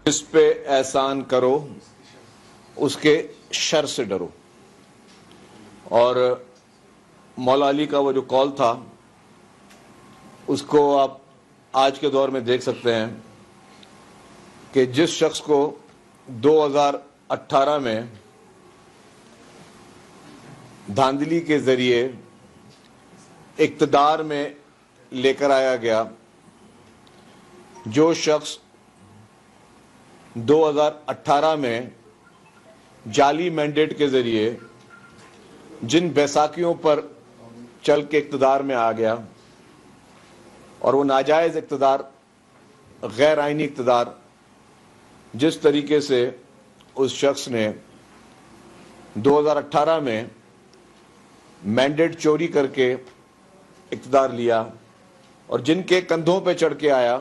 جس پہ احسان کرو اس کے شر سے ڈرو. اور مولا علی کا وہ جو قول تھا اس کو آپ آج کے دور میں دیکھ سکتے ہیں کہ جس شخص کو 2018 میں دھاندلی کے ذریعے اقتدار میں لے کر آیا گیا، جو شخص 2018 میں جعلی مینڈیٹ کے ذریعے جن بیساکھیوں پر چل کے اقتدار میں آ گیا، اور وہ ناجائز اقتدار، غیر آئینی اقتدار، جس طریقے سے اس شخص نے 2018 میں مینڈیٹ چوری کر کے اقتدار لیا اور جن کے کندھوں پہ چڑھ کے آیا،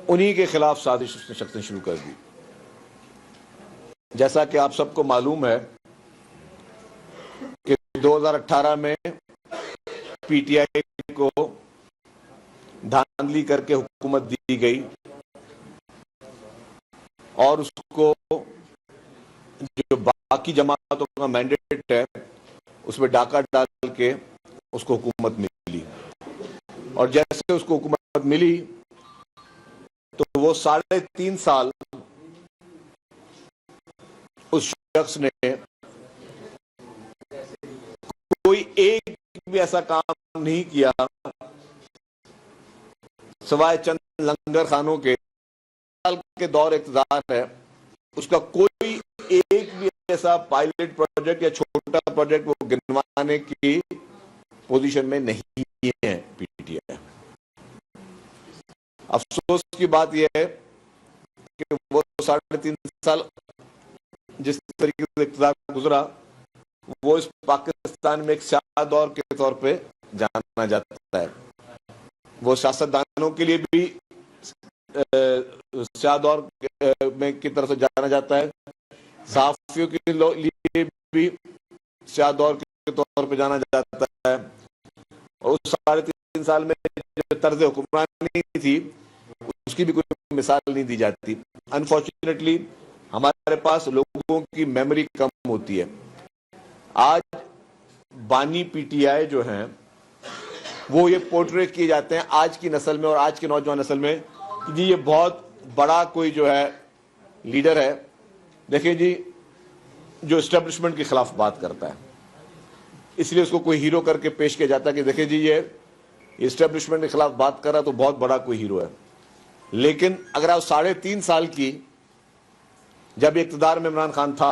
انہی کے خلاف سازش اس نے شخص نے شروع کر دی. جیسا کہ آپ سب کو معلوم ہے کہ 2018 میں پی ٹی آئی کو دھاندلی کر کے حکومت دی گئی اور اس کو جو باقی جماعتوں کا مینڈیٹ ہے اس میں ڈاکہ ڈال کے اس کو حکومت ملی، اور جیسے اس کو حکومت ملی تو وہ 3.5 سال اس شخص نے کوئی ایک بھی ایسا کام نہیں کیا سوائے چند لنگر خانوں کے. سال کے دور اقتدار ہے، اس کا کوئی ایک بھی ایسا پائلٹ پروجیکٹ یا چھوٹا پروجیکٹ وہ گنوانے کی پوزیشن میں نہیں ہے پی ٹی آئی. افسوس کی بات یہ ہے کہ وہ 3.5 سال جس طریقے سے اقتدار گزرا، وہ اس پاکستان میں ایک سیاہ دور کے طور پہ جانا جاتا ہے. وہ سیاستدانوں کے لیے بھی سیاہ دور میں کی طرف سے جانا جاتا ہے، صحافیوں کے لیے بھی سیاہ دور کے طور پہ جانا جاتا ہے. اور اس 3.5 سال میں جو طرز حکمرانی تھی اس کی بھی کوئی مثال نہیں دی جاتی. انفارچونیٹلی ہمارے پاس لوگوں کی میموری کم ہوتی ہے. آج بانی پی ٹی آئی جو ہیں وہ یہ پورٹریٹ کیے جاتے ہیں آج کی نسل میں اور آج کے نوجوان نسل میں کہ جی یہ بہت بڑا کوئی جو ہے لیڈر ہے. دیکھیں جی، جو اسٹیبلشمنٹ کے خلاف بات کرتا ہے اس لیے اس کو کوئی ہیرو کر کے پیش کیا جاتا ہے کہ دیکھیں جی یہ اسٹیبلشمنٹ کے خلاف بات کر رہا تو بہت بڑا کوئی ہیرو ہے. لیکن اگر آپ 3.5 سال کی جب اقتدار میں عمران خان تھا،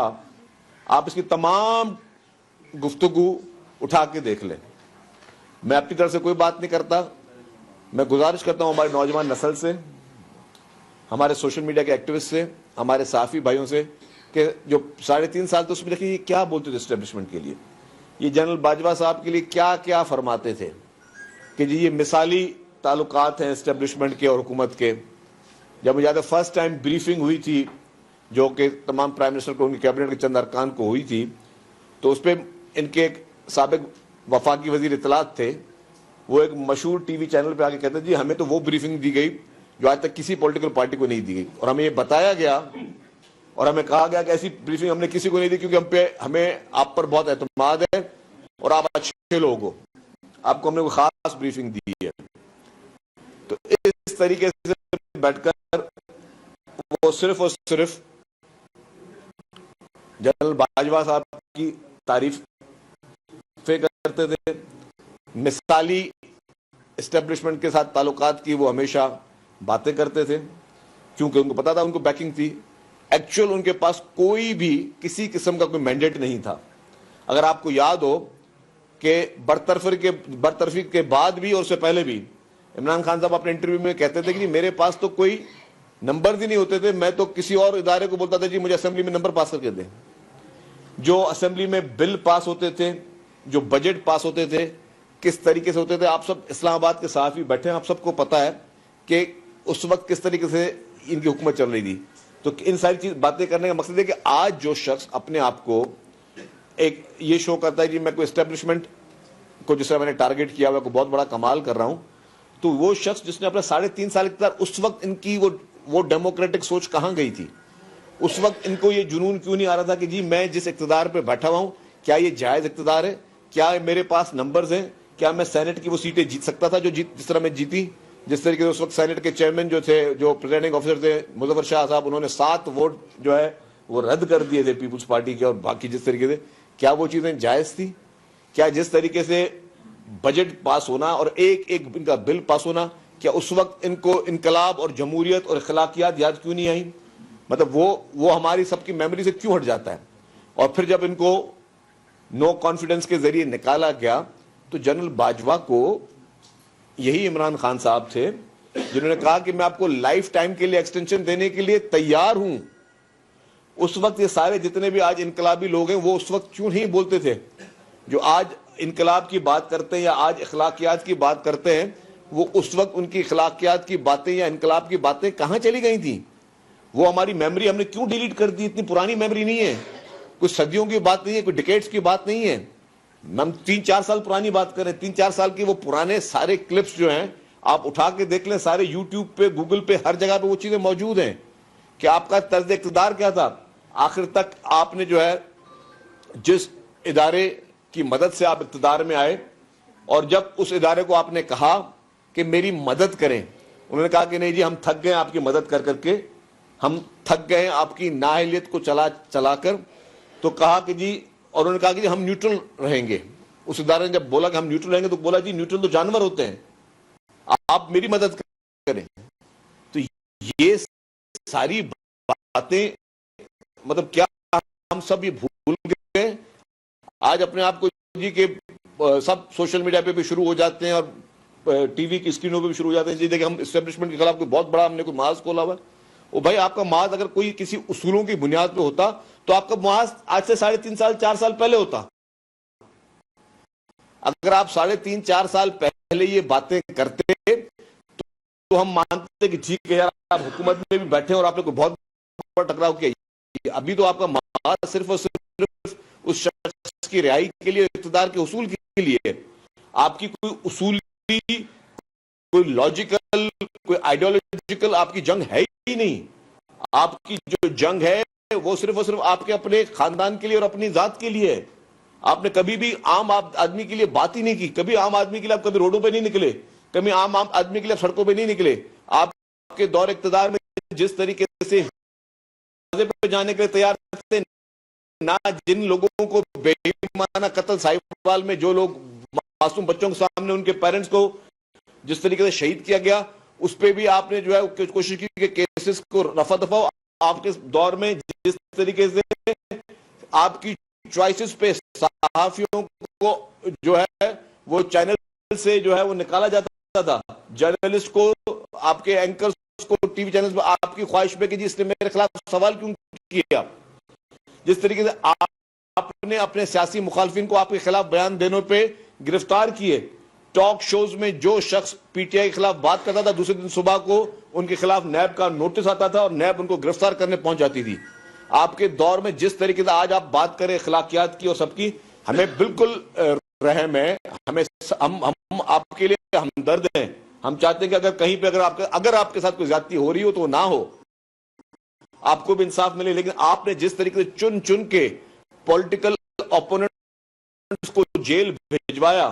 آپ اس کی تمام گفتگو اٹھا کے دیکھ لیں. میں اپنی طرف سے کوئی بات نہیں کرتا، میں گزارش کرتا ہوں ہمارے نوجوان نسل سے، ہمارے سوشل میڈیا کے ایکٹیوسٹ سے، ہمارے صحافی بھائیوں سے کہ جو 3.5 سال تو اس میں دیکھیں یہ کیا بولتے تھے اسٹیبلشمنٹ کے لیے، یہ جنرل باجوہ صاحب کے لیے کیا کیا فرماتے تھے کہ جی یہ مثالی تعلقات ہیں اسٹیبلشمنٹ کے اور حکومت کے. جب مجھے یاد ہے فرسٹ ٹائم بریفنگ ہوئی تھی جو کہ تمام پرائم منسٹر کو، ان کی کیبنٹ کے چند ارکان کو ہوئی تھی، تو اس پہ ان کے ایک سابق وفاقی وزیر اطلاعات تھے، وہ ایک مشہور ٹی وی چینل پہ آ کے کہتے جی ہمیں تو وہ بریفنگ دی گئی جو آج تک کسی پولیٹیکل پارٹی کو نہیں دی گئی، اور ہمیں یہ بتایا گیا اور ہمیں کہا گیا کہ ایسی بریفنگ ہم نے کسی کو نہیں دی کیونکہ ہمیں آپ پر بہت اعتماد ہے اور آپ اچھے لوگ ہو، آپ کو ہم نے کوئی خاص بریفنگ دی ہے. تو اس طریقے سے بیٹھ کر وہ صرف اور صرف جنرل باجوہ صاحب کی تعریف کرتے تھے، مثالی اسٹیبلشمنٹ کے ساتھ تعلقات کی وہ ہمیشہ باتیں کرتے تھے کیونکہ ان کو پتا تھا ان کو بیکنگ تھی. ایکچوئل ان کے پاس کوئی بھی کسی قسم کا کوئی مینڈیٹ نہیں تھا. اگر آپ کو یاد ہو کہ برطرفی کے بعد بھی اور اس سے پہلے بھی عمران خان صاحب اپنے انٹرویو میں کہتے تھے کہ جی میرے پاس تو کوئی نمبر ہی نہیں ہوتے تھے، میں تو کسی اور ادارے کو بولتا تھا جی مجھے اسمبلی میں نمبر پاس کر کے دیں. جو اسمبلی میں بل پاس ہوتے تھے، جو بجٹ پاس ہوتے تھے، کس طریقے سے ہوتے تھے، آپ سب اسلام آباد کے صحافی بیٹھے ہیں، آپ سب کو پتا ہے کہ اس وقت کس طریقے سے ان کی حکومت چل رہی تھی. تو ان ساری باتیں کرنے کا مقصد ہے کہ آج جو شخص اپنے آپ کو ایک یہ شو کرتا ہے جی میں کوئی اسٹیبلشمنٹ کو جس طرح میں نے ٹارگٹ کیا ہوا کو بہت بڑا کمال کر رہا ہوں، تو وہ شخص جس نے اپنا 3.5 سال اقتدار اس وقت ان کی وہ وہ ڈیموکریٹک سوچ کہاں گئی تھی؟ اس وقت ان کو یہ جنون کیوں نہیں آ رہا تھا کہ جی میں جس اقتدار پہ بیٹھا ہوا ہوں کیا یہ جائز اقتدار ہے؟ کیا میرے پاس نمبرز ہیں؟ کیا میں سینٹ کی وہ سیٹیں جیت سکتا تھا جو جس طرح میں جیتی؟ جس طریقے سے اس وقت سینٹ کے چیئرمین جو تھے، جو پریزائڈنگ آفیسر تھے مظفر شاہ صاحب، انہوں نے 7 ووٹ جو ہے وہ رد کر دیے تھے پیپلز پارٹی کے، اور باقی جس طریقے سے، کیا وہ چیزیں جائز تھی؟ کیا جس طریقے سے بجٹ پاس ہونا اور ایک ایک ان کا بل پاس ہونا، کیا اس وقت ان کو انقلاب اور جمہوریت اور اخلاقیات یاد کیوں نہیں آئی؟ مطلب وہ ہماری سب کی میموری سے کیوں ہٹ جاتا ہے؟ اور پھر جب ان کو نو کانفیڈنس کے ذریعے نکالا گیا تو جنرل باجوہ کو یہی عمران خان صاحب تھے جنہوں نے کہا کہ میں آپ کو لائف ٹائم کے لیے ایکسٹینشن دینے کے لیے تیار ہوں. اس وقت یہ سارے جتنے بھی آج انقلابی لوگ ہیں وہ اس وقت کیوں نہیں بولتے تھے؟ جو آج انقلاب کی بات کرتے ہیں یا آج اخلاقیات کی بات کرتے ہیں، وہ اس وقت ان کی اخلاقیات کی باتیں یا انقلاب کی باتیں کہاں چلی گئی تھیں؟ وہ ہماری میموری ہم نے کیوں ڈیلیٹ کر دی؟ اتنی پرانی میموری نہیں ہے، کوئی صدیوں کی بات نہیں ہے، کوئی ڈیکیڈز کی بات نہیں ہے. ہم 3-4 سال پرانی بات کریں، 3-4 سال کی وہ پرانے سارے کلپس جو ہیں آپ اٹھا کے دیکھ لیں، سارے یوٹیوب پہ، گوگل پہ، ہر جگہ پہ وہ چیزیں موجود ہیں کہ آپ کا طرز اقتدار کیا تھا. آخر تک آپ نے جو ہے جس ادارے کی مدد سے آپ اقتدار میں آئے، اور جب اس ادارے کو آپ نے کہا کہ میری مدد کریں، انہوں نے کہا کہ نہیں جی ہم تھک گئے آپ کی مدد کر کر کے، ہم تھک گئے آپ کی نااہلیت کو چلا کر. تو کہا کہ جی، اور انہوں نے کہا کہ جی ہم نیوٹرل رہیں گے. اس ادارے نے جب بولا کہ ہم نیوٹرل رہیں گے تو بولا جی نیوٹرل تو جانور ہوتے ہیں، آپ میری مدد کریں. تو یہ ساری باتیں مطلب کیا ہم سب یہ بھول گئے؟ آج اپنے آپ کو جی کہ سب سوشل میڈیا پہ بھی شروع ہو جاتے ہیں اور ٹی وی کی اسکرینوں پہ بھی شروع ہو جاتے ہیں جی دیکھیں ہم اسٹیبلشمنٹ کے خلاف کوئی بہت بڑا ہم نے کوئی محاذ کھولا ہوا ہے. او بھائی آپ کا محاذ اگر کوئی کسی اصولوں کی بنیاد پہ ہوتا تو آپ کا محاذ آج سے 3.5 سال 4 سال پہلے ہوتا. اگر آپ 3.5-4 سال پہلے یہ باتیں کرتے تو ہم مانتے کہ ٹھیک ہے یار آپ حکومت میں بھی بیٹھے اور آپ نے کوئی بہت بڑا ٹکراؤ کیا. ابھی تو آپ کا محاذ صرف اور صرف اس شخص کی رہائی کے لیے، اقتدار کے حصول کے لیے. آپ کی کوئی اصولی، کوئی لاجیکل، کوئی آئیڈیالوجیکل آپ کی جنگ ہے ہی نہیں. آپ کی جو جنگ ہے وہ صرف اور صرف آپ کے اپنے خاندان کے لیے اور اپنی ذات کے لیے ہے. آپ نے کبھی بھی عام آدمی کے لیے بات ہی نہیں کی. کبھی عام آدمی کے لیے آپ کبھی روڈوں پہ نہیں نکلے، کبھی عام آدمی کے لیے سڑکوں پہ نہیں نکلے. آپ کے دور اقتدار میں جس طریقے سے پہ جانے کے لیے تیار تھے، نہ جن لوگوں کو بے ایمانہ قتل ساہیوال میں جو لوگ معصوم بچوں کے سامنے ان کے پیرنٹس کو جس طریقے سے شہید کیا گیا، اس پہ بھی آپ نے جو ہے کوشش کی کہ کیسز کو رفع دفع. آپ کے دور میں جس طریقے سے آپ کی چوائسز پہ صحافیوں کو جو ہے وہ چینل سے جو ہے وہ نکالا جاتا تھا، جرنلسٹ کو، آپ کے اینکرز کو ٹی وی چینلز پہ آپ کی خواہش پہ کہ جی اس نے میرے خلاف سوال کیوں کیا. جس طریقے سے آپ نے اپنے سیاسی مخالفین کو آپ کے خلاف بیان دینے پہ گرفتار کیے. ٹاک شوز میں جو شخص پی ٹی آئی کے خلاف بات کرتا تھا دوسرے دن صبح کو ان کے خلاف نیب کا نوٹس آتا تھا اور نیب ان کو گرفتار کرنے پہنچ جاتی تھی. آپ کے دور میں جس طریقے سے آج آپ بات کریں اخلاقیات کی اور سب کی، ہمیں بالکل رحم ہے، ہم آپ کے لیے ہمدرد ہیں. ہم چاہتے ہیں کہ اگر کہیں پہ اگر آپ کے ساتھ کوئی زیادتی ہو رہی ہو تو وہ نہ ہو، آپ کو بھی انصاف ملے. لیکن آپ نے جس طریقے سے چن کے پولیٹیکل اپوننٹس کو جیل بھیجوایا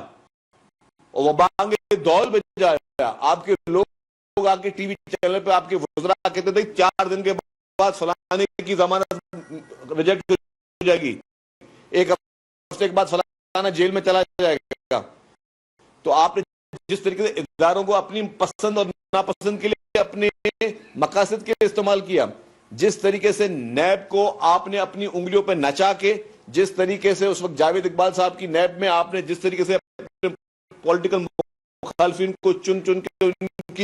اور وبانگ دول بھیجوایا، آپ کے لوگ آ کے ٹی وی چینل پہ آپ کے وزراء کہتے تھے 4 دن کے بعد فلانے کی ضمانت ریجیکٹ ہو جائے گی، 1 ہفتے کے بعد فلانا جیل میں چلا جائے گا. تو آپ نے جس طریقے سے اداروں کو اپنی پسند اور ناپسند کے لیے، اپنے مقاصد کے لیے استعمال کیا، جس طریقے سے نیب کو آپ نے اپنی انگلیوں پہ نچا کے، جس طریقے سے اس وقت جاوید اقبال صاحب کی نیب میں آپ نے جس طریقے سے پولیٹیکل مخالفین کو چن کے ان کی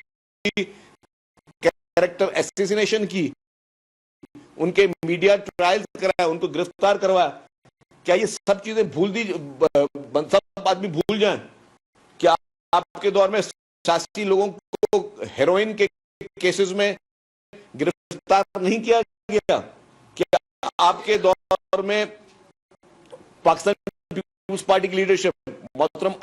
کیریکٹر ایسیسینیشن کی، ان کے میڈیا ٹرائل کرایا، ان کو گرفتار کروایا، کیا یہ سب چیزیں سب آدمی بھول جائیں؟ کیا آپ کے دور میں سیاسی لوگوں کو ہیروئن کے کیسز میں گرفتار نہیں کیا گیا؟ کیا آپ کے دور میں پاکستان پیپلز پارٹی کی لیڈرشپ محترم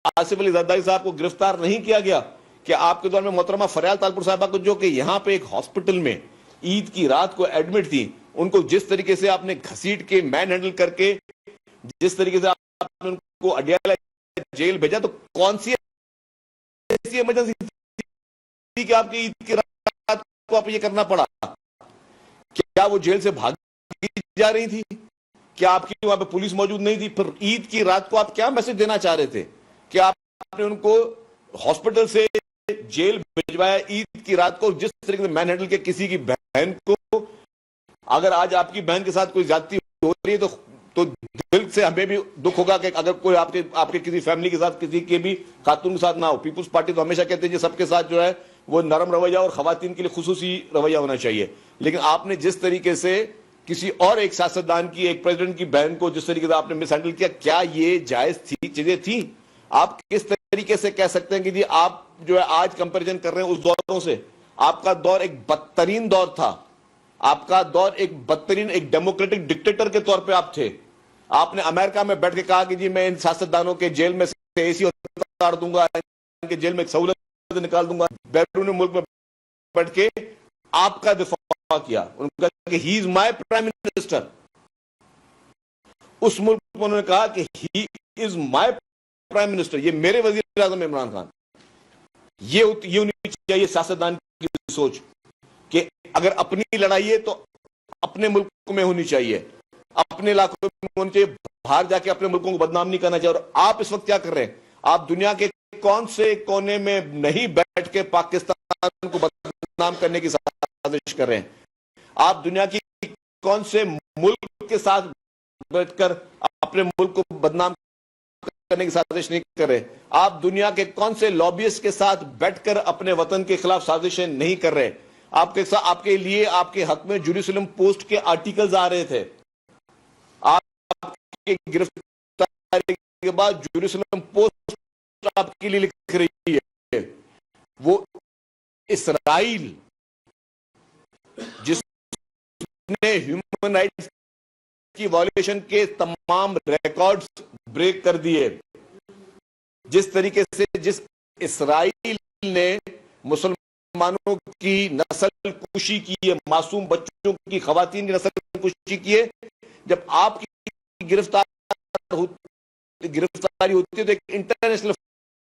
آصف علی زرداری صاحب کو گرفتار نہیں کیا گیا؟ کہ آپ کے دور میں محترمہ فریال تالپور صاحبہ کو جو کہ یہاں پہ ایک ہاسپٹل میں عید کی رات کو ایڈمٹ تھی، ان کو جس طریقے سے آپ نے گھسیٹ کے مین ہینڈل کر کے جس طریقے سے آپ نے ان کو اڈیالہ جیل بھیجا، تو کون سی ایسی ایمرجنسی تھی کہ آپ کی عید کی رات کو آپ یہ کرنا پڑا؟ کیا وہ جیل سے بھاگی جا رہی تھی؟ کیا آپ کی وہاں پہ پولیس موجود نہیں تھی؟ پھر عید کی رات کو آپ کیا میسج دینا چاہ رہے تھے کہ آپ نے ان کو ہاسپٹل سے جیل بھیجوایا عید کی رات کو، جس طریقے سے مین ہینڈل کے کسی کی بہن کو؟ اگر آج آپ کی بہن کے ساتھ کوئی زیادتی ہو رہی ہے تو دل سے ہمیں بھی دکھ ہوگا کہ اگر کوئی آپ کے کسی فیملی کے ساتھ، کسی کے بھی خاتون کے ساتھ نہ ہو۔ پیپلز پارٹی تو ہمیشہ کہتے ہیں کہ سب کے ساتھ جو ہے وہ نرم رویہ اور خواتین کے لیے خصوصی رویہ ہونا چاہیے، لیکن آپ نے جس طریقے سے کسی اور ایک سیاستدان کی، ایک پریزیڈنٹ کی بہن کو جس طریقے سے آپ نے مس ہینڈل کیا، کیا یہ جائز تھی؟ چیزیں تھیں؟ آپ کس طریقے سے کہہ سکتے ہیں کہ جی آپ جو ہے آج کمپیریزن کر رہے ہیں اس دوروں سے؟ آپ کا دور ایک بدترین دور تھا، آپ کا دور ایک بدترین، ایک ڈیموکریٹک ڈکٹیٹر کے طور پہ آپ تھے۔ آپ نے امریکہ میں بیٹھ کے کہا کہ جی میں ان سیاستدانوں کے جیل میں سے اے سی اتار دوں گا، ان کے جیل میں ایک سہولت نکال دوں گا۔ بیرون ملک میں بیٹھ کے آپ کا دفاع کیا، انہوں نے کہا کہ ہی از مائی پرائم منسٹر۔ اس ملک میں انہوں نے کہا کہ ہی از مائی پرائم منسٹر، یہ میرے وزیر اعظم عمران خان۔ یہ ہونی چاہیے سیاستدان کی سوچ کہ اگر اپنی لڑائی ہے تو اپنے ملک میں ہونی چاہیے، اپنے علاقوں میں ہونی چاہیے، باہر جا کے اپنے ملکوں کو بدنام نہیں کرنا چاہیے۔ اور آپ اس وقت کیا کر رہے ہیں؟ آپ دنیا کے کون سے کونے میں نہیں بیٹھ کے پاکستان کو بدنام کرنے کی سازش کر رہے ہیں؟ آپ دنیا کی کون سے ملک کے ساتھ بیٹھ کر اپنے ملک کو بدنام کرنے کی سازش نہیں کر رہے؟ آپ دنیا کے کون سے لابیسٹ کے ساتھ بیٹھ کر اپنے وطن کے خلاف سازشیں نہیں کر رہے؟ آپ کے لیے، آپ کے حق میں جیروسلم پوسٹ کے آرٹیکلز آ رہے تھے، آپ کی گرفتاری کے بعد جیروسلم پوسٹ آپ کے لیے لکھ رہی ہے۔ وہ اسرائیل جس نے ہیومن رائٹس کی وائلیشن کے تمام ریکارڈز بریک کر دیے، جس طریقے سے جس اسرائیل نے مسلمانوں کی نسل کشی کی ہے، معصوم بچوں کی، خواتین کی نسل کشی کی ہے، جب آپ کی گرفتاری ہوتی ہے تو ایک انٹرنیشنل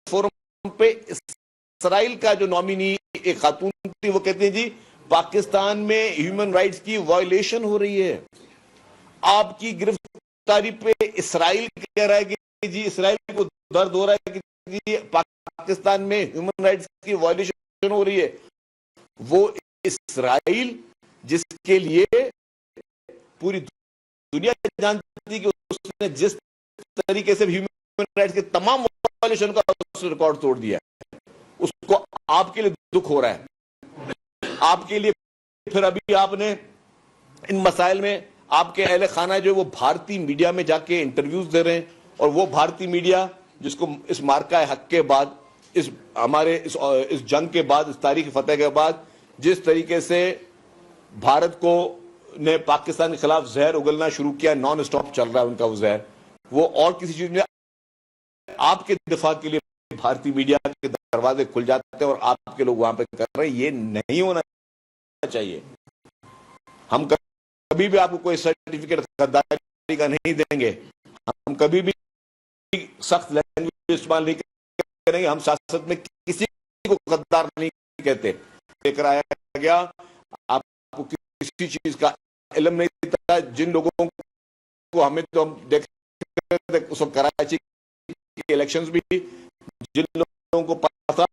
فورم پہ اسرائیل کا جو نامینی ایک خاتون تھی، وہ کہتے ہیں جی پاکستان میں ہیومن رائٹس کی وائلیشن ہو رہی ہے۔ آپ کی گرفتاری پہ اسرائیل کہہ رہا ہے کہ جی اسرائیل کو درد ہو رہا ہے کہ جی پاکستان میں ہیومن رائٹس کی وائلیشن ہو رہی ہے۔ وہ اسرائیل جس کے لیے پوری دنیا جانتی کہ اس نے جس طریقے سے ہیومن رائٹس کے تمام وائلیشن کا ریکارڈ توڑ دیا ہے، اس کو آپ کے لیے دکھ ہو رہا ہے۔ آپ کے لیے پھر ابھی آپ نے ان مسائل میں آپ کے اہل خانہ جو وہ بھارتی میڈیا میں جا کے انٹرویوز دے رہے ہیں، اور وہ بھارتی میڈیا جس کو اس مارکہ حق کے بعد، اس جنگ کے بعد، اس تاریخی فتح کے بعد جس طریقے سے بھارت کو نے پاکستان کے خلاف زہر اگلنا شروع کیا، نان اسٹاپ چل رہا ہے ان کا وہ زہر، وہ اور کسی چیز میں آپ کے دفاع کے لیے بھارتی میڈیا کے دروازے کھل جاتے ہیں اور آپ کے لوگ وہاں پہ کر رہے ہیں۔ یہ نہیں ہونا چاہیے۔ ہم کبھی بھی آپ کو کوئی سرٹیفکیٹ غداری کا نہیں دیں گے، ہم کبھی بھی سخت لینگویج استعمال نہیں کریں گے، ہم سیاست میں کسی کو غدار نہیں کہتے۔ لے کر آیا گیا، آپ کو کسی چیز کا علم نہیں تھا، جن لوگوں کو ہمیں تو ہم دیکھتے تھے اس وقت کراچی کے الیکشنز بھی، جن لوگوں کو پتا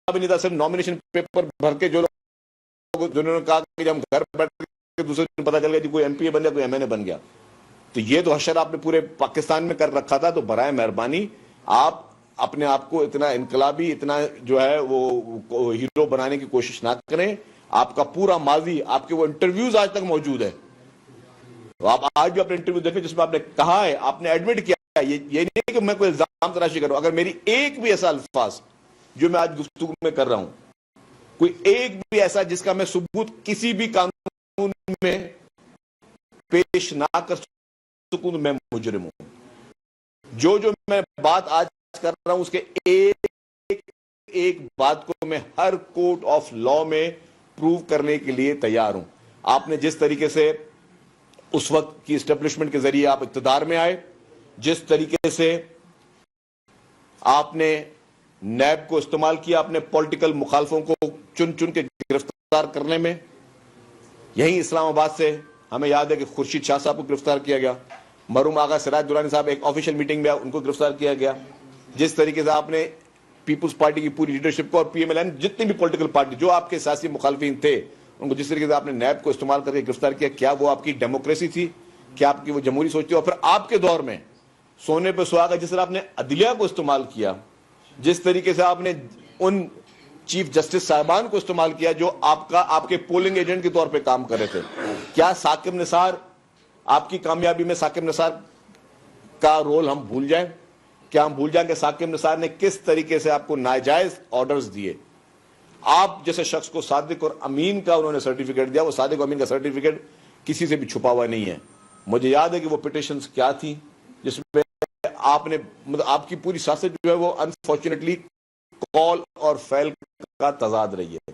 بھی نہیں تھا، صرف نامینیشن پیپر بھر کے جو لوگ جنہوں نے کہا کہ ہم گھر بیٹھ کے دوسرے دن پتا چل گیا کہ کوئی ایم پی اے بن گیا، کوئی ایم این اے بن گیا، تو یہ تو حشر آپ نے پورے پاکستان میں کر رکھا تھا۔ تو برائے مہربانی آپ اپنے آپ کو اتنا انقلابی، اتنا جو ہے وہ ہیرو بنانے کی کوشش نہ کریں۔ آپ کا پورا ماضی، آپ کے وہ انٹرویوز آج تک موجود ہے، تو آپ آج بھی اپنے انٹرویو دیکھیں جس میں آپ نے کہا ہے، آپ نے ایڈمٹ کیا ہے، یہ نہیں کہ میں کوئی الزام تراشی کر رہا ہوں، اگر میری ایک بھی ایسا الفاظ جو میں آج گفتگو میں کر رہا ہوں، کوئی ایک بھی ایسا جس کا میں ثبوت کسی بھی قانون میں پیش نہ کر سکوں تو میں مجرم ہوں۔ جو میں بات آج کر رہا ہوں اس کے ایک بات کو میں ہر کورٹ آف لا میں پروو کرنے کے لیے تیار ہوں. آپ نے جس طریقے سے اس وقت کی اسٹیبلشمنٹ کے ذریعے آپ اقتدار میں آئے, جس طریقے سے آپ نے نیب کو استعمال کیا اپنے پولیٹیکل مخالفوں کو چن چن کے گرفتار کرنے میں. یہیں اسلام آباد سے ہمیں یاد ہے کہ خورشید شاہ صاحب کو گرفتار کیا گیا, مرحوم آغا سراج درانی صاحب ایک آفیشیل میٹنگ میں ان کو گرفتار کیا گیا. جس طریقے سے آپ نے پیپلز پارٹی کی پوری لیڈرشپ کو اور پی ایم ایل این جتنی بھی پولیٹیکل پارٹی جو آپ کے سیاسی مخالفین تھے ان کو جس طریقے سے آپ نے نیب کو استعمال کر کے گرفتار کیا, کیا وہ آپ کی ڈیموکریسی تھی؟ کیا آپ کی وہ جمہوری سوچ تھی؟ اور پھر آپ کے دور میں سونے پہ سہاگا جس طرح آپ نے عدلیہ کو استعمال کیا, جس طریقے سے آپ نے ان چیف جسٹس صاحبان کو استعمال کیا جو آپ کے پولنگ ایجنٹ کے طور پہ کام کر رہے تھے, کیا ثاقب نثار, آپ کی کامیابی میں ثاقب نثار کا رول ہم بھول جائیں؟ کیا ہم بھول جائیں کہ ثاقب نثار نے کس طریقے سے آپ کو ناجائز آرڈرز دیے؟ آپ جیسے شخص کو صادق اور امین کا انہوں نے سرٹیفکیٹ دیا, وہ صادق اور امین کا سرٹیفکیٹ کسی سے بھی چھپا ہوا نہیں ہے. مجھے یاد ہے کہ وہ پٹیشنز کیا تھی جس میں آپ نے آپ کی پوری سیاست جو ہے وہ انفارچونیٹلی کال اور فیل کا تضاد رہی ہے.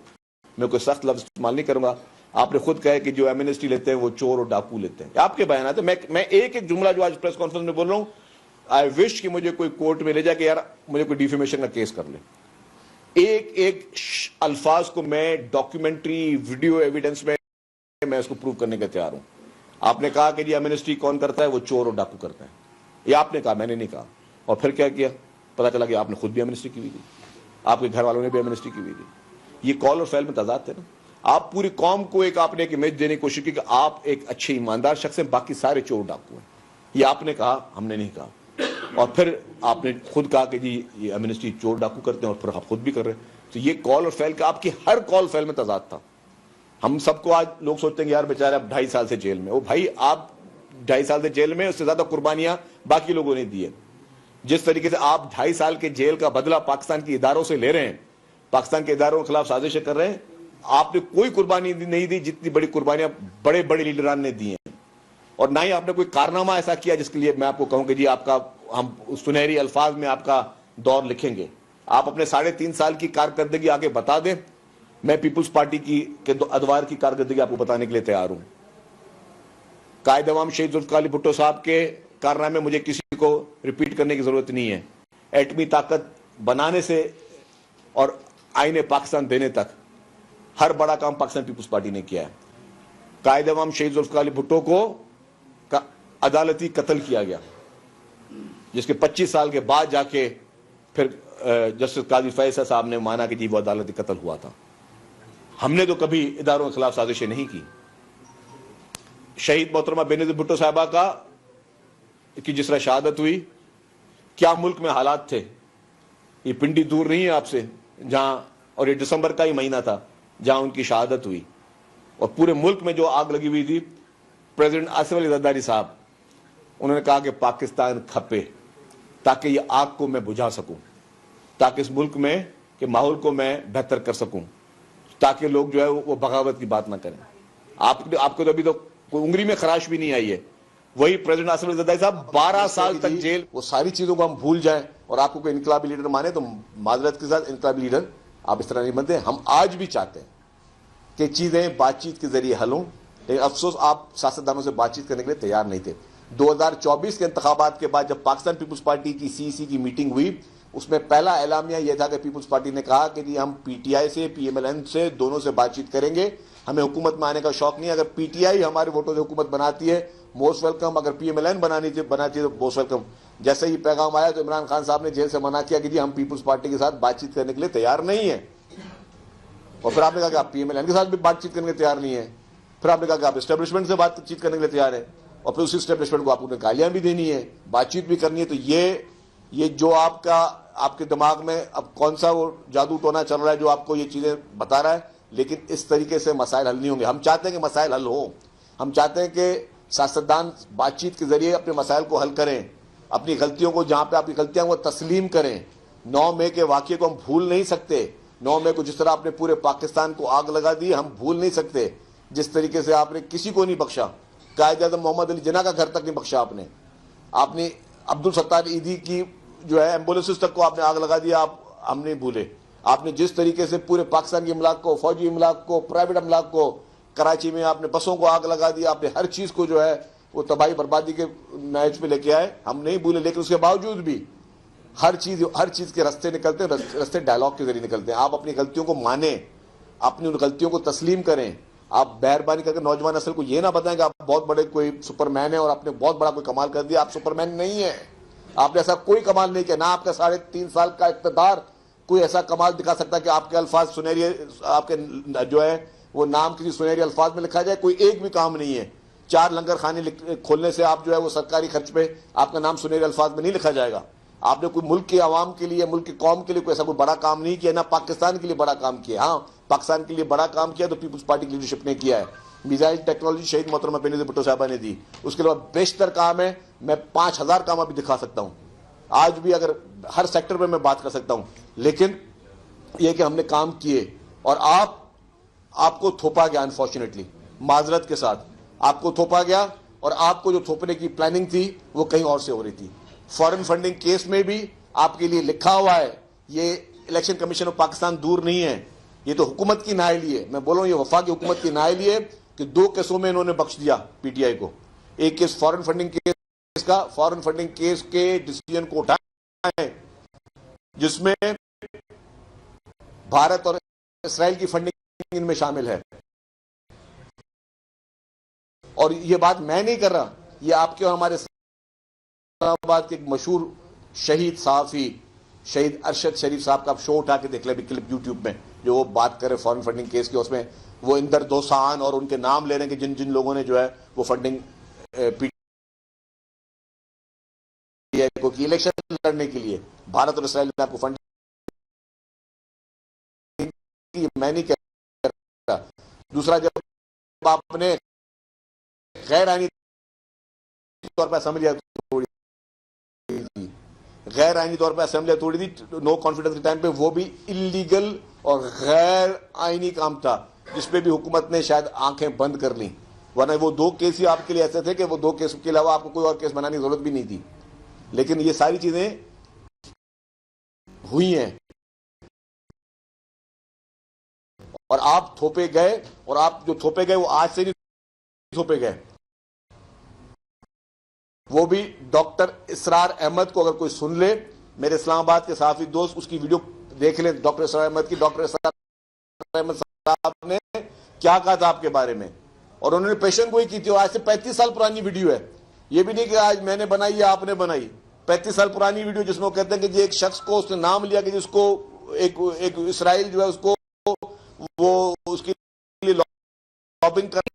میں کوئی سخت لفظ استعمال نہیں کروں گا. آپ نے خود کہا کہ جو ایمنسٹی لیتے ہیں وہ چور اور ڈاکو لیتے ہیں, آپ کے بیانات ہیں. میں ایک ایک جملہ جو آج پریس کانفرنس میں بول رہا ہوں, آئی وش کہ مجھے کوئی کورٹ میں لے جائے کہ یار مجھے کوئی ڈیفیمیشن کا کیس کر لے. ایک ایک الفاظ کو میں ڈاکیومنٹری ویڈیو ایویڈنس میں اس کو پروو کرنے کا تیار ہوں. آپ نے کہا کہ جی ایمنسٹی کون کرتا ہے؟ وہ چور اور ڈاکو کرتا ہے. یہ آپ نے کہا, میں نے نہیں کہا. اور پھر کیا کیا؟ پتا چلا کہ آپ نے خود بھی ایمنسٹی کی ہوئی تھی, آپ کے گھر والوں نے بھی ایمنسٹی کی ہوئی تھی. یہ کال اور فیل میں تضاد تھے نا. آپ پوری قوم کو آپ نے ایک امیج دینے کی کوشش کی کہ آپ ایک اچھے ایماندار شخص ہیں, باقی سارے چور ڈاکو ہیں. یہ آپ نے کہا, ہم نے نہیں کہا. اور پھر آپ نے خود کہا کہ جی یہ ایمنسٹی چور ڈاکو کرتے ہیں, اور پھر آپ خود بھی کر رہے ہیں. تو یہ کال اور فیل کا آپ کی ہر کال فیل میں تضاد تھا. ہم سب کو آج لوگ سوچتے ہیں کہ یار بیچارے اب 2.5 سال سے جیل میں. وہ بھائی آپ 2.5 سال سے جیل میں, اس سے زیادہ قربانیاں باقی لوگوں نے دی ہیں. جس طریقے سے آپ 2.5 سال کے جیل کا بدلہ پاکستان کے اداروں سے لے رہے ہیں, پاکستان کے اداروں کے خلاف سازشیں کر رہے ہیں, آپ نے کوئی قربانی نہیں دی جتنی بڑی قربانیاں بڑے بڑے لیڈران نے دی ہیں. اور نہ ہی آپ نے کوئی کارنامہ ایسا کیا جس کے لیے میں آپ کو کہوں کہ جی آپ کا ہم سنہری الفاظ میں آپ کا دور لکھیں گے. آپ اپنے 3.5 سال کی کارکردگی آگے بتا دیں, میں پیپلز پارٹی کی ادوار کی کارکردگی آپ کو بتانے کے لیے تیار ہوں. قائد عوام شہید ذوالفقار علی بھٹو صاحب کے کارنامے مجھے کسی کو ریپیٹ کرنے کی ضرورت نہیں ہے. ایٹمی طاقت بنانے سے اور آئین پاکستان دینے تک ہر بڑا کام پاکستان پیپلز پارٹی نے کیا ہے. قائد عوام شہید ذوالفقار علی بھٹو کو عدالتی قتل کیا گیا, جس کے 25 سال کے بعد جا کے پھر جسٹس قاضی فیصل صاحب نے مانا کہ جی وہ عدالتی قتل ہوا تھا. ہم نے تو کبھی اداروں کے خلاف سازشیں نہیں کی. شہید محترمہ بے نظیر بھٹو صاحبہ کی جس طرح شہادت ہوئی, کیا ملک میں حالات تھے. یہ پنڈی دور نہیں ہے آپ سے جہاں, اور یہ دسمبر کا ہی مہینہ تھا جہاں ان کی شہادت ہوئی. اور پورے ملک میں جو آگ لگی ہوئی تھی, پریزیڈنٹ آصف علی زرداری صاحب انہوں نے کہا کہ پاکستان کھپے تاکہ یہ آگ کو میں بجھا سکوں, تاکہ اس ملک میں کے ماحول کو میں بہتر کر سکوں, تاکہ لوگ جو ہے وہ بغاوت کی بات نہ کریں. آپ کو تو ابھی تو کوئی انگلی میں خراش بھی نہیں آئی ہے. وہی پریزیڈنٹ آصف علی زرداری صاحب 12 سال تک جیل. وہ ساری چیزوں کو ہم بھول جائیں اور آپ کو کوئی انقلابی لیڈر مانے تو معذرت کے ساتھ انقلابی لیڈر آپ اس طرح نہیں بنتے. ہم آج بھی چاہتے ہیں کہ چیزیں بات چیت کے ذریعے حل ہوں, لیکن افسوس آپ سیاستدانوں سے بات چیت کرنے کے لیے تیار نہیں تھے. 2024 کے انتخابات کے بعد جب پاکستان پیپلز پارٹی کی سی کی میٹنگ ہوئی, اس میں پہلا اعلامیہ یہ تھا کہ پیپلز پارٹی نے کہا کہ جی ہم پی ٹی آئی سے پی ایم ایل این سے دونوں سے بات چیت کریں گے. ہمیں حکومت میں آنے کا شوق نہیں ہے. اگر پی ٹی آئی ہمارے ووٹوں سے حکومت بناتی ہے موسٹ ویلکم, اگر پی ایم ایل این بناتی ہے تو موسٹ ویلکم. جیسے ہی پیغام آیا تو عمران خان صاحب نے جیل سے منع کیا کہ جی ہم پیپلز پارٹی کے ساتھ بات چیت کرنے کے لیے تیار نہیں ہیں. اور پھر آپ نے کہا کہ آپ پی ایم ایل این کے ساتھ بھی بات چیت کرنے کے لیے تیار نہیں ہیں. پھر آپ نے کہا کہ آپ اسٹیبلشمنٹ سے بات چیت کرنے کے لیے تیار ہیں, اور پھر اسی اسٹیبلشمنٹ کو آپ نے گالیاں بھی دینی ہے, بات چیت بھی کرنی ہے. تو یہ جو آپ کے دماغ میں اب کون سا وہ جادو ٹونا چل رہا ہے جو آپ کو یہ چیزیں بتا رہا ہے, لیکن اس طریقے سے مسائل حل نہیں ہوں گے. ہم چاہتے ہیں کہ مسائل حل ہوں. ہم چاہتے ہیں کہ سیاستدان بات چیت کے ذریعے اپنے مسائل کو حل کریں, اپنی غلطیوں کو جہاں پہ آپ کی غلطیاں وہ تسلیم کریں. 9 مئی کے واقعے کو ہم بھول نہیں سکتے. 9 مئی کو جس طرح آپ نے پورے پاکستان کو آگ لگا دی, ہم بھول نہیں سکتے. جس طریقے سے آپ نے کسی کو نہیں بخشا, قائد اعظم محمد علی جناح کا گھر تک نہیں بخشا آپ نے عبد الستار ایدھی کی جو ہے ایمبولینسز تک کو آپ نے آگ لگا دیا, ہم نہیں بھولے. آپ نے جس طریقے سے پورے پاکستان کے املاک کو, فوجی املاک کو, پرائیویٹ املاک کو, کراچی میں آپ نے بسوں کو آگ لگا دی, آپ نے ہر چیز کو جو ہے وہ تباہی بربادی کے میچ پہ لے کے آئے, ہم نہیں بھولے. لیکن اس کے باوجود بھی ہر چیز کے رستے نکلتے ہیں, رستے ڈائلاگ کے ذریعے نکلتے ہیں. آپ اپنی غلطیوں کو مانیں, اپنی ان غلطیوں کو تسلیم کریں. آپ مہربانی کر کے نوجوان نسل کو یہ نہ بتائیں کہ آپ بہت بڑے کوئی سپر مین ہیں اور آپ نے بہت بڑا کوئی کمال کر دیا. آپ سپر مین نہیں ہیں, آپ نے ایسا کوئی کمال نہیں کیا. نہ آپ کا 3.5 سال کا اقتدار کوئی ایسا کمال دکھا سکتا ہے کہ آپ کے الفاظ سنہری, آپ کے جو ہے وہ نام کسی سنہری الفاظ میں لکھا جائے. کوئی ایک بھی کام نہیں ہے. 4 لنگر خانے کھولنے سے آپ جو ہے وہ سرکاری خرچ پہ آپ کا نام سنہری الفاظ میں نہیں لکھا جائے گا. آپ نے کوئی ملک کے عوام کے لیے, ملک کی قوم کے لیے کوئی ایسا کوئی بڑا کام نہیں کیا, نہ پاکستان کے لیے بڑا کام کیا. ہاں, پاکستان کے لیے بڑا کام کیا تو پیپلز پارٹی کی لیڈرشپ نے کیا ہے. میزائل ٹیکنالوجی شہید محترمہ بینظیر بھٹو صاحبہ نے دی. اس کے علاوہ بیشتر کام ہے, میں 5000 کام ابھی دکھا سکتا ہوں آج بھی, اگر ہر سیکٹر پہ میں بات کر سکتا ہوں. لیکن یہ کہ ہم نے کام کیے اور آپ کو تھوپا گیا, انفارچونیٹلی, معذرت کے ساتھ آپ کو تھوپا گیا, اور آپ کو جو تھوپنے کی پلاننگ تھی وہ کہیں اور سے ہو رہی تھی. فارن فنڈنگ کیس میں بھی آپ کے لیے لکھا ہوا ہے, یہ الیکشن کمیشن آف پاکستان دور نہیں ہے, یہ تو حکومت کی نااہلی ہے. میں بول رہا ہوں یہ وفاقی حکومت کی نااہلی ہے کہ 2 کیسوں میں انہوں نے بخش دیا پی ٹی آئی کو. ایک کیس فارن فنڈنگ کیس کا, فارن فنڈنگ کیس کے ڈیسیجن کو اٹھائے جس میں بھارت اور اسرائیل کی فنڈنگ ان میں شامل ہے. اور یہ بات میں نہیں کر رہا, یہ آپ کے اور ہمارے اسلام آباد کے ایک مشہور شہید صحافی شہید ارشد شریف صاحب کا آپ شو اٹھا کے دیکھ لیں کلپ یوٹیوب میں, جو وہ بات کرے فارن فنڈنگ کیس کی. اس میں وہ اندر دوسان اور ان کے نام لے رہے ہیں کہ جن لوگوں نے جو ہے وہ فنڈنگ پی ٹی آئی کو کی الیکشن لڑنے کے لیے. بھارت اور اسرائیل نے آپ کو فنڈنگ, میں نہیں کہہ رہا. دوسرا, جب آپ نے غیر آئینی طور پر اسمبلیاں توڑی تھی, غیر آئینی طور پر اسمبلیاں توڑی تھی نو کانفیڈنس کے ٹائم پہ, وہ بھی انلیگل اور غیر آئینی کام تھا جس پہ بھی حکومت نے شاید آنکھیں بند کر لیں. ورنہ وہ 2 کیس ہی آپ کے لیے ایسے تھے کہ وہ 2 کیس کے علاوہ آپ کو کوئی اور کیس بنانے کی ضرورت بھی نہیں تھی. لیکن یہ ساری چیزیں ہوئی ہیں اور آپ تھوپے گئے, اور آپ جو تھوپے گئے وہ آج سے نہیں تھوپے گئے. وہ بھی ڈاکٹر اسرار احمد کو اگر کوئی سن لے, میرے اسلام آباد کے صحافی دوست اس کی ویڈیو دیکھ لیں ڈاکٹر اسرار احمد کی. ڈاکٹر اسرار احمد صاحب نے کیا کہا تھا آپ کے بارے میں, اور انہوں نے پیشن گوئی کی تھی. اور آج سے 35 سال پرانی ویڈیو ہے, یہ بھی نہیں کہ آج میں نے بنائی یا آپ نے بنائی. 35 سال پرانی ویڈیو جس میں وہ کہتے ہیں کہ ایک شخص کو اس نے نام لیا کہ جس کو ایک اسرائیل جو ہے اس کو وہ اس کے لیے لابنگ کر